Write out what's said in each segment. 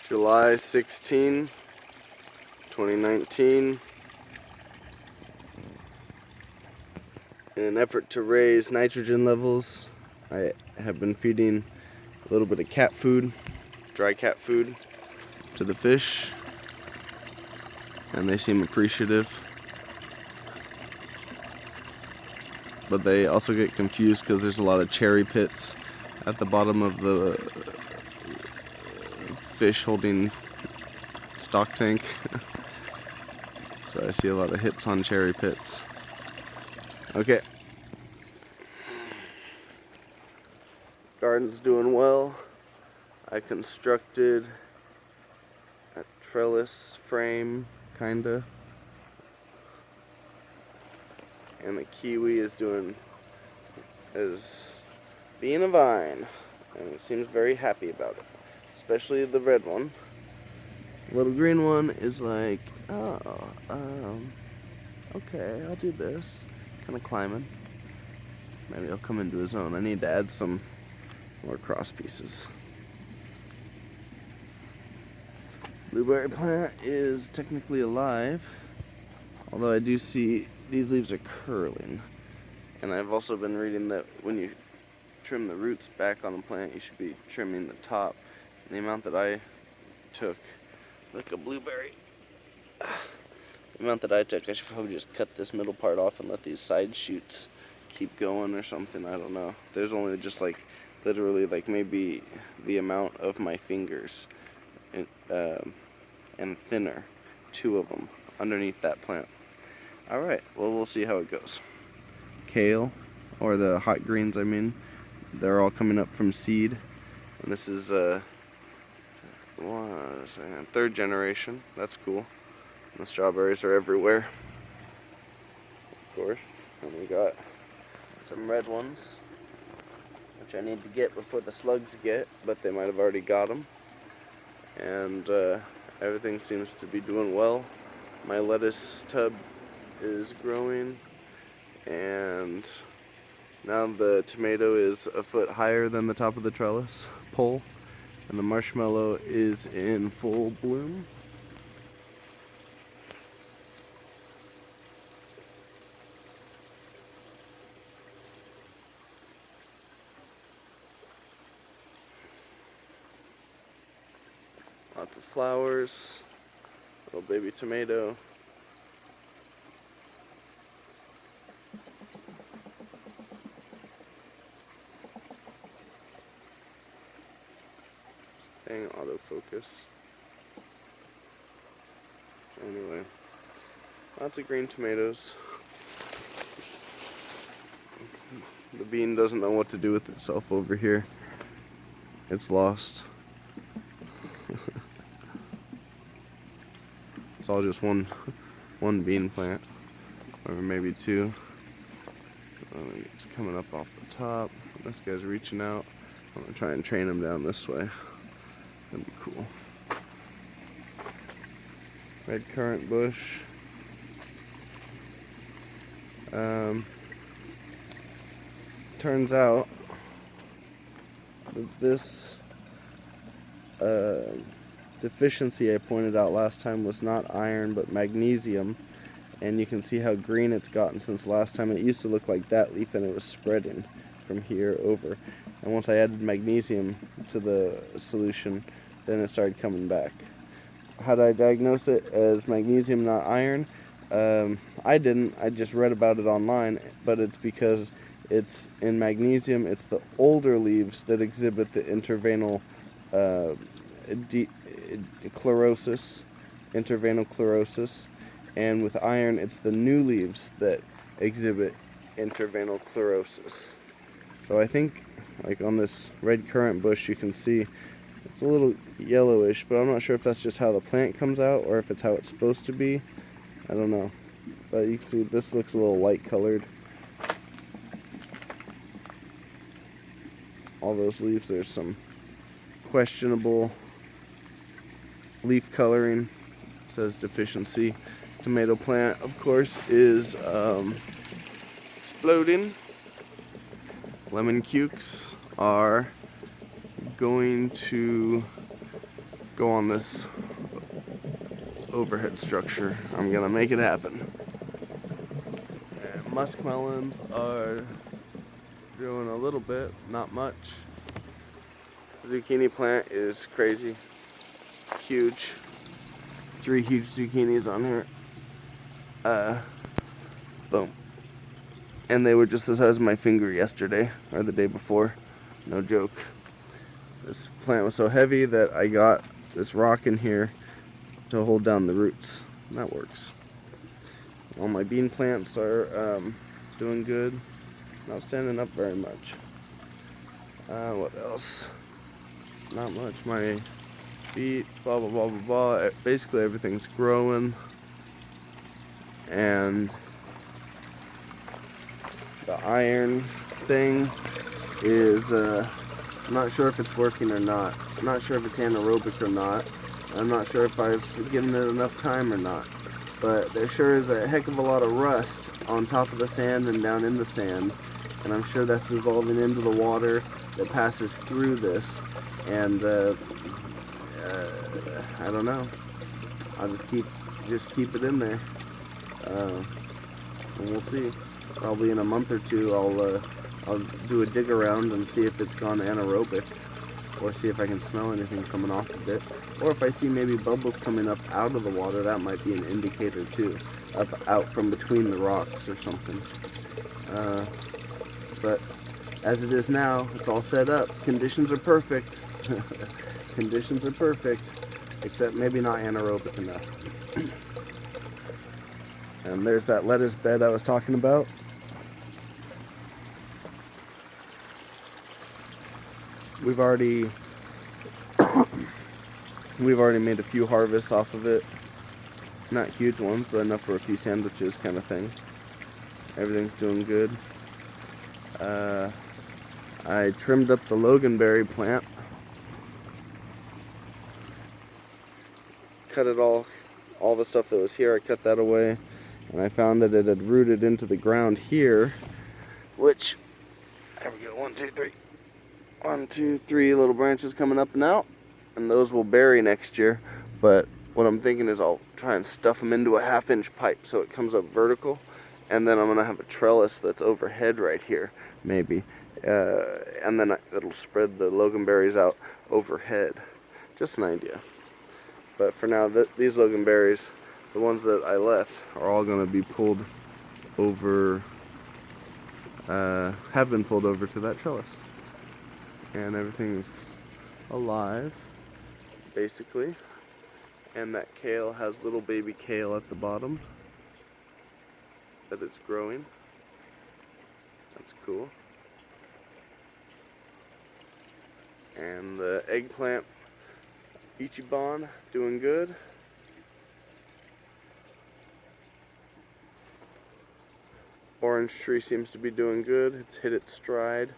July 16, 2019. In an effort to raise nitrogen levels, I have been feeding a little bit of cat food, dry cat food, to the fish, and they seem appreciative. But they also get confused because there's a lot of cherry pits at the bottom of the fish holding stock tank. So I see a lot of hits on cherry pits. Okay. Garden's doing well. I constructed a trellis frame, kinda. And the kiwi is being a vine, and it seems very happy about it, especially the red one. The little green one is like, oh, okay, I'll do this, kind of climbing. Maybe I'll come into his own. I need to add some more cross pieces. Blueberry plant is technically alive, although I do see these leaves are curling. And I've also been reading that when you trim the roots back on a plant, you should be trimming the top. And the amount that I took, like a blueberry, the amount that I took, I should probably just cut this middle part off and let these side shoots keep going or something. I don't know. There's only just like literally like maybe the amount of my fingers and thinner, 2 of them underneath that plant. Alright, well, we'll see how it goes. Kale, or the hot greens I mean, they're all coming up from seed, and this is 3rd generation. That's cool. And the strawberries are everywhere, of course. And we got some red ones, which I need to get before the slugs get, but they might have already got them. And everything seems to be doing well. My lettuce tub is growing, and now the tomato is a foot higher than the top of the trellis pole, and the marshmallow is in full bloom. Lots of flowers, little baby tomato. Dang autofocus. Anyway, lots of green tomatoes. The bean doesn't know what to do with itself over here. It's lost. It's all just one bean plant, or maybe 2. It's coming up off the top. This guy's reaching out. I'm gonna try and train him down this way. That'd be cool. Red currant bush. Turns out that this deficiency I pointed out last time was not iron but magnesium, and you can see how green it's gotten since last time. It used to look like that leaf and it was spreading from here over, and once I added magnesium to the solution, then it started coming back. How did I diagnose it as magnesium, not iron? I didn't. I just read about it online, but it's because it's in magnesium. It's the older leaves that exhibit the interveinal interveinal chlorosis, and with iron, it's the new leaves that exhibit interveinal chlorosis. So I think, like on this red currant bush, you can see it's a little yellowish, but I'm not sure if that's just how the plant comes out or if it's how it's supposed to be. I don't know. But you can see this looks a little light colored. All those leaves, there's some questionable leaf coloring. It says deficiency. Tomato plant, of course, is exploding. Lemon cukes are going to go on this overhead structure. I'm gonna make it happen. And muskmelons are doing a little bit, not much. Zucchini plant is crazy, huge. 3 huge zucchinis on here. Boom. And they were just the size of my finger yesterday, or the day before. No joke. This plant was so heavy that I got this rock in here to hold down the roots. And that works. All my bean plants are doing good. Not standing up very much. What else? Not much. My beets, blah blah blah blah blah. Basically everything's growing. And the iron thing is, I'm not sure if it's working or not. I'm not sure if it's anaerobic or not. I'm not sure if I've given it enough time or not. But there sure is a heck of a lot of rust on top of the sand and down in the sand. And I'm sure that's dissolving into the water that passes through this. And I don't know. I'll just keep it in there. And we'll see. Probably in a month or two, I'll do a dig around and see if it's gone anaerobic, or see if I can smell anything coming off of it, or if I see maybe bubbles coming up out of the water. That might be an indicator too, out from between the rocks or something. But as it is now, it's all set up. Conditions are perfect. Conditions are perfect, except maybe not anaerobic enough. And there's that lettuce bed I was talking about. We've already made a few harvests off of it. Not huge ones, but enough for a few sandwiches kind of thing. Everything's doing good. I trimmed up the loganberry plant. Cut it all the stuff that was here, I cut that away. And I found that it had rooted into the ground here, which, there we go, 1, 2, 3. 1, 2, 3 little branches coming up and out, and those will bury next year. But what I'm thinking is I'll try and stuff them into a 1/2-inch pipe so it comes up vertical, and then I'm gonna have a trellis that's overhead right here, maybe, and then it'll spread the loganberries out overhead. Just an idea. But for now, these loganberries, the ones that I left, are all gonna be pulled over, have been pulled over to that trellis. And everything's alive, basically. And that kale has little baby kale at the bottom that it's growing. That's cool. And the eggplant Ichiban doing good. Orange tree seems to be doing good. It's hit its stride.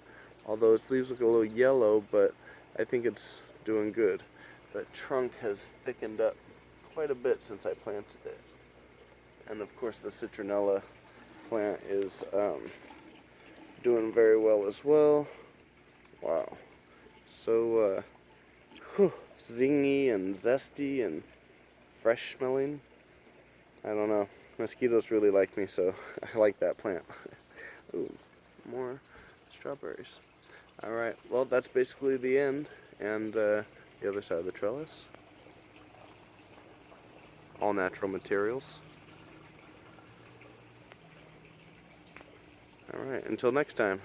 Although its leaves look a little yellow, but I think it's doing good. The trunk has thickened up quite a bit since I planted it. And of course the citronella plant is doing very well as well. Wow. So zingy and zesty and fresh smelling. I don't know. Mosquitoes really like me, so I like that plant. Ooh, more strawberries. Alright, well that's basically the end, and the other side of the trellis. All natural materials. Alright, until next time.